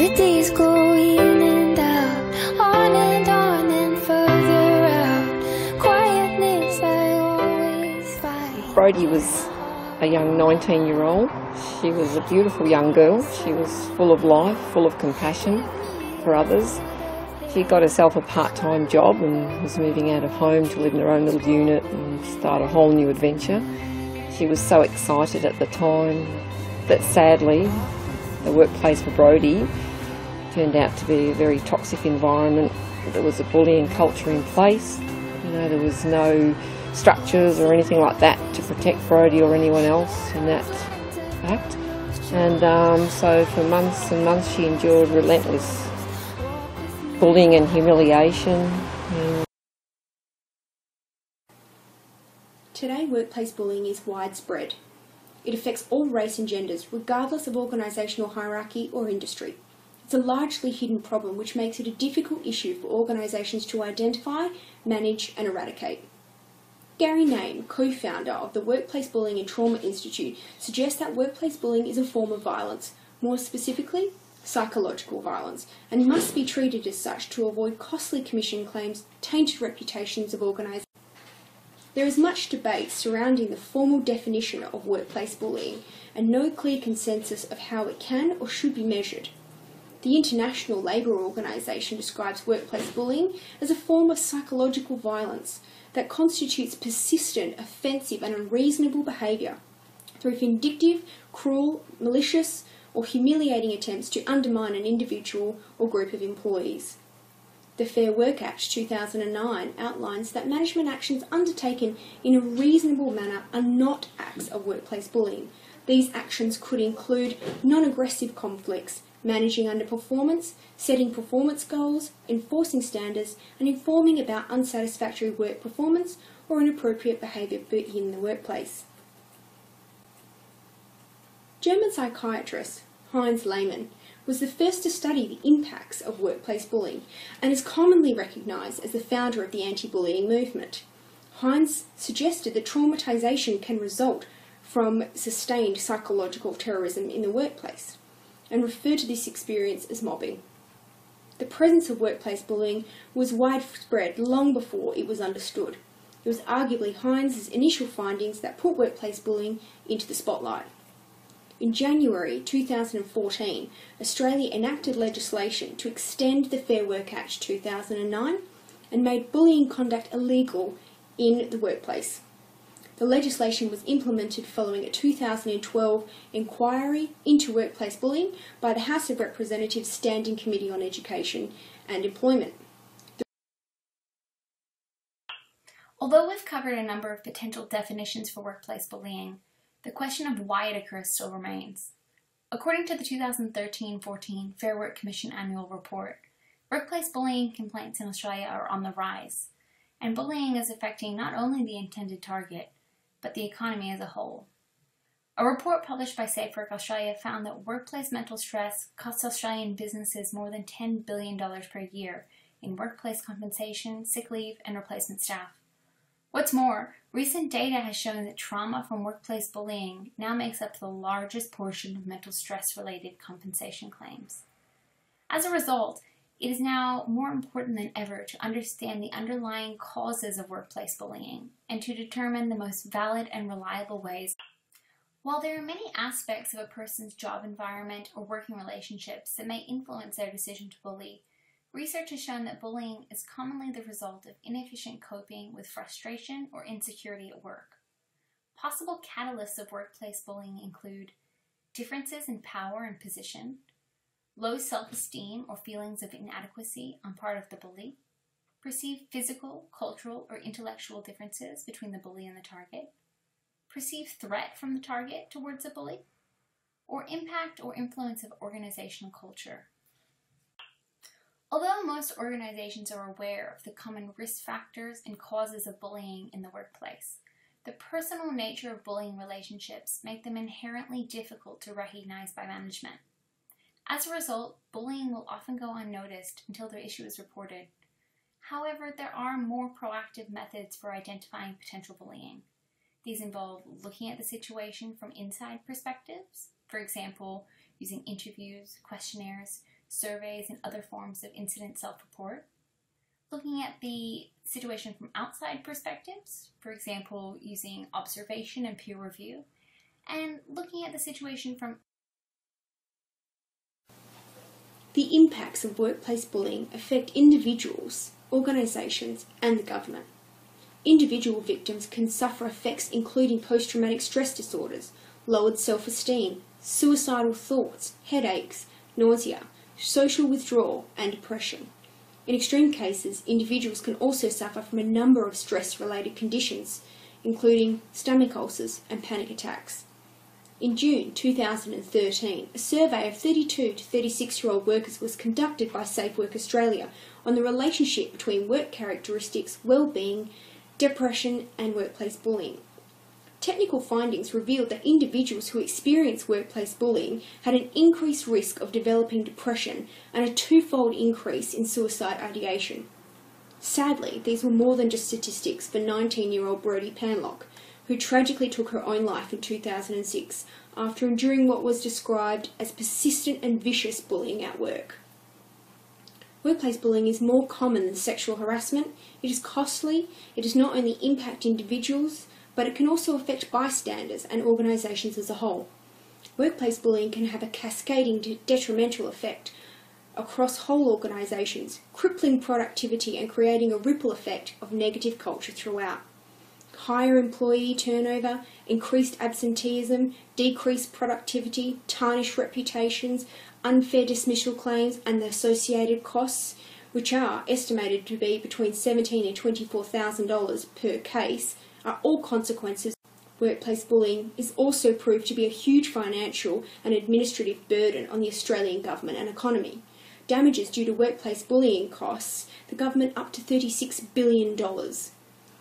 The days go in and out, on and further out. Quietness I always find. Brodie was a young 19-year-old. She was a beautiful young girl. She was full of life, full of compassion for others. She got herself a part-time job and was moving out of home to live in her own little unit and start a whole new adventure. She was so excited at the time, but sadly the workplace for Brodie turned out to be a very toxic environment. There was a bullying culture in place. There was no structures or anything like that to protect Brodie or anyone else in that fact. And so for months and months she endured relentless bullying and humiliation. Today, workplace bullying is widespread. It affects all race and genders, regardless of organisational hierarchy or industry. It's a largely hidden problem which makes it a difficult issue for organisations to identify, manage and eradicate. Gary Name, co-founder of the Workplace Bullying and Trauma Institute, suggests that workplace bullying is a form of violence, more specifically, psychological violence, and must be treated as such to avoid costly commission claims, tainted reputations of organisations. There is much debate surrounding the formal definition of workplace bullying and no clear consensus of how it can or should be measured. The International Labour Organization describes workplace bullying as a form of psychological violence that constitutes persistent, offensive and unreasonable behaviour through vindictive, cruel, malicious or humiliating attempts to undermine an individual or group of employees. The Fair Work Act 2009 outlines that management actions undertaken in a reasonable manner are not acts of workplace bullying. These actions could include non-aggressive conflicts, managing underperformance, setting performance goals, enforcing standards, and informing about unsatisfactory work performance or inappropriate behaviour in the workplace. German psychiatrist Heinz Lehmann was the first to study the impacts of workplace bullying and is commonly recognised as the founder of the anti-bullying movement. Heinz suggested that traumatisation can result from sustained psychological terrorism in the workplace and referred to this experience as mobbing. The presence of workplace bullying was widespread long before it was understood. It was arguably Heinz's initial findings that put workplace bullying into the spotlight. In January 2014, Australia enacted legislation to extend the Fair Work Act 2009 and made bullying conduct illegal in the workplace. The legislation was implemented following a 2012 inquiry into workplace bullying by the House of Representatives Standing Committee on Education and Employment. Although we've covered a number of potential definitions for workplace bullying, the question of why it occurs still remains. According to the 2013-14 Fair Work Commission Annual Report, workplace bullying complaints in Australia are on the rise, and bullying is affecting not only the intended target, but the economy as a whole. A report published by Safe Work Australia found that workplace mental stress costs Australian businesses more than $10 billion per year in workplace compensation, sick leave, and replacement staff. What's more, recent data has shown that trauma from workplace bullying now makes up the largest portion of mental stress-related compensation claims. As a result, it is now more important than ever to understand the underlying causes of workplace bullying and to determine the most valid and reliable ways. While there are many aspects of a person's job environment or working relationships that may influence their decision to bully, research has shown that bullying is commonly the result of inefficient coping with frustration or insecurity at work. Possible catalysts of workplace bullying include differences in power and position, low self-esteem or feelings of inadequacy on part of the bully, perceived physical, cultural, or intellectual differences between the bully and the target, perceived threat from the target towards the bully, or impact or influence of organizational culture. Although most organizations are aware of the common risk factors and causes of bullying in the workplace, the personal nature of bullying relationships make them inherently difficult to recognize by management. As a result, bullying will often go unnoticed until the issue is reported. However, there are more proactive methods for identifying potential bullying. These involve looking at the situation from inside perspectives, for example, using interviews, questionnaires, surveys, and other forms of incident self-report. Looking at the situation from outside perspectives, for example, using observation and peer review, and looking at the situation from the impacts of workplace bullying affect individuals, organisations, and the government. Individual victims can suffer effects including post-traumatic stress disorders, lowered self-esteem, suicidal thoughts, headaches, nausea, social withdrawal, and depression. In extreme cases, individuals can also suffer from a number of stress-related conditions, including stomach ulcers and panic attacks. In June 2013, a survey of 32 to 36-year-old workers was conducted by Safe Work Australia on the relationship between work characteristics, well-being, depression, and workplace bullying. Technical findings revealed that individuals who experience workplace bullying had an increased risk of developing depression and a twofold increase in suicide ideation. Sadly, these were more than just statistics for 19-year-old Brodie Panlock, who tragically took her own life in 2006 after enduring what was described as persistent and vicious bullying at work. Workplace bullying is more common than sexual harassment. It is costly. It does not only impact individuals, but it can also affect bystanders and organisations as a whole. Workplace bullying can have a cascading detrimental effect across whole organisations, crippling productivity and creating a ripple effect of negative culture throughout. Higher employee turnover, increased absenteeism, decreased productivity, tarnished reputations, unfair dismissal claims and the associated costs, which are estimated to be between $17,000 and $24,000 per case, are all consequences. Workplace bullying is also proved to be a huge financial and administrative burden on the Australian government and economy. Damages due to workplace bullying costs the government up to $36 billion.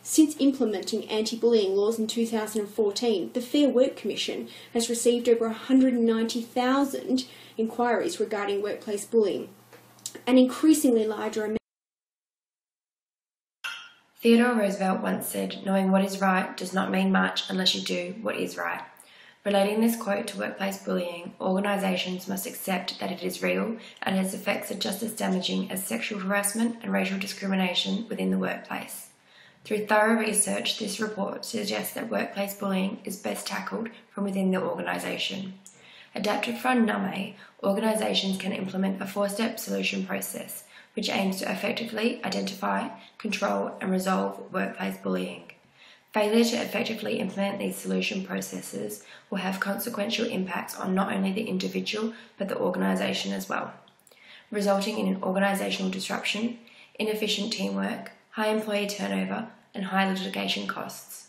Since implementing anti-bullying laws in 2014, the Fair Work Commission has received over 190,000 inquiries regarding workplace bullying, an increasingly larger amount. Theodore Roosevelt once said, "Knowing what is right does not mean much unless you do what is right." Relating this quote to workplace bullying, organisations must accept that it is real and its effects are just as damaging as sexual harassment and racial discrimination within the workplace. Through thorough research, this report suggests that workplace bullying is best tackled from within the organisation. Adapted from NAME, organisations can implement a 4-step solution process which aims to effectively identify, control and resolve workplace bullying. Failure to effectively implement these solution processes will have consequential impacts on not only the individual but the organisation as well, resulting in an organisational disruption, inefficient teamwork, high employee turnover and high litigation costs.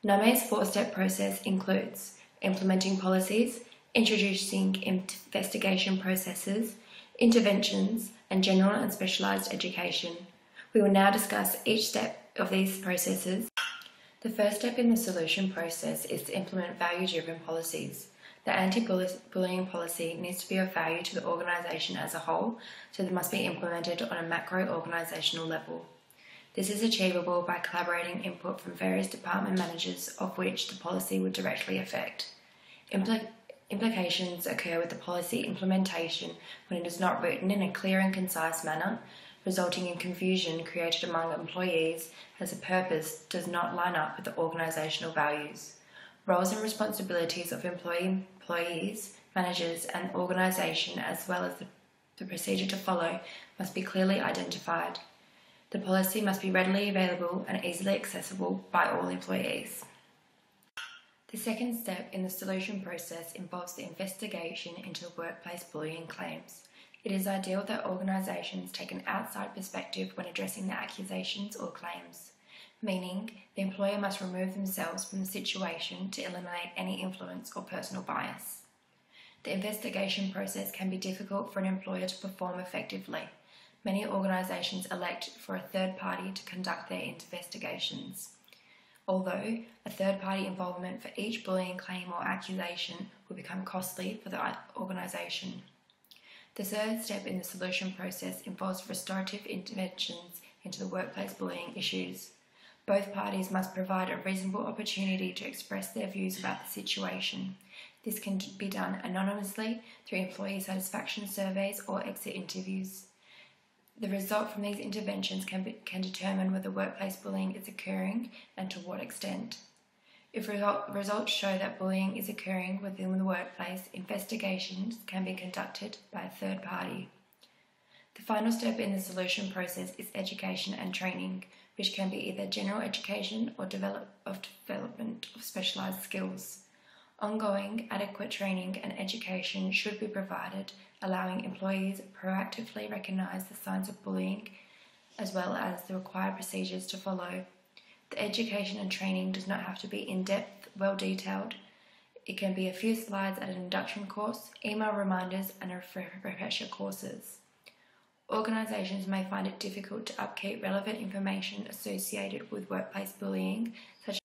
NAME's 4-step process includes implementing policies, introducing investigation processes, interventions, and general and specialised education. We will now discuss each step of these processes. The first step in the solution process is to implement value-driven policies. The anti-bullying policy needs to be of value to the organisation as a whole, so they must be implemented on a macro-organisational level. This is achievable by collaborating input from various department managers of which the policy would directly affect. Implications occur with the policy implementation when it is not written in a clear and concise manner, resulting in confusion created among employees as the purpose does not line up with the organisational values. Roles and responsibilities of employees, managers and organisation, as well as the procedure to follow, must be clearly identified. The policy must be readily available and easily accessible by all employees. The second step in the solution process involves the investigation into the workplace bullying claims. It is ideal that organisations take an outside perspective when addressing the accusations or claims, meaning the employer must remove themselves from the situation to eliminate any influence or personal bias. The investigation process can be difficult for an employer to perform effectively. Many organisations elect for a third party to conduct their investigations. Although a third-party involvement for each bullying claim or accusation will become costly for the organisation. The third step in the solution process involves restorative interventions into the workplace bullying issues. Both parties must provide a reasonable opportunity to express their views about the situation. This can be done anonymously through employee satisfaction surveys or exit interviews. The result from these interventions can determine whether workplace bullying is occurring and to what extent. If results show that bullying is occurring within the workplace, investigations can be conducted by a third party. The final step in the solution process is education and training, which can be either general education or development of specialised skills. Ongoing, adequate training and education should be provided, allowing employees to proactively recognise the signs of bullying, as well as the required procedures to follow. The education and training does not have to be in-depth, well-detailed. It can be a few slides at an induction course, email reminders and refresher courses. Organisations may find it difficult to upkeep relevant information associated with workplace bullying, such as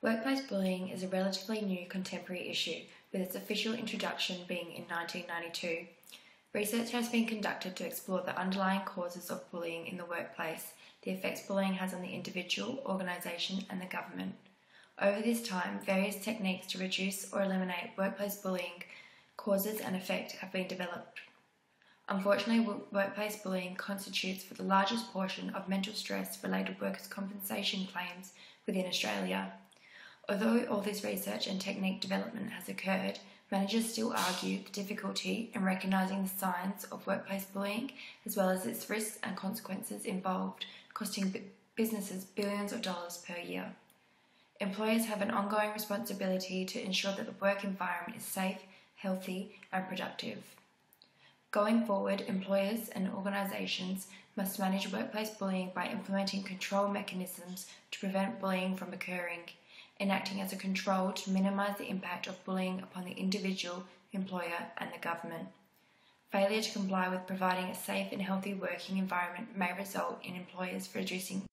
workplace bullying is a relatively new contemporary issue, with its official introduction being in 1992. Research has been conducted to explore the underlying causes of bullying in the workplace, the effects bullying has on the individual, organisation and the government. Over this time, various techniques to reduce or eliminate workplace bullying causes and effect have been developed. Unfortunately, workplace bullying constitutes for the largest portion of mental stress-related workers' compensation claims within Australia. Although all this research and technique development has occurred, managers still argue the difficulty in recognising the signs of workplace bullying, as well as its risks and consequences involved, costing businesses billions of dollars per year. Employers have an ongoing responsibility to ensure that the work environment is safe, healthy and productive. Going forward, employers and organisations must manage workplace bullying by implementing control mechanisms to prevent bullying from occurring, enacting as a control to minimise the impact of bullying upon the individual, employer and the government. Failure to comply with providing a safe and healthy working environment may result in employers reducing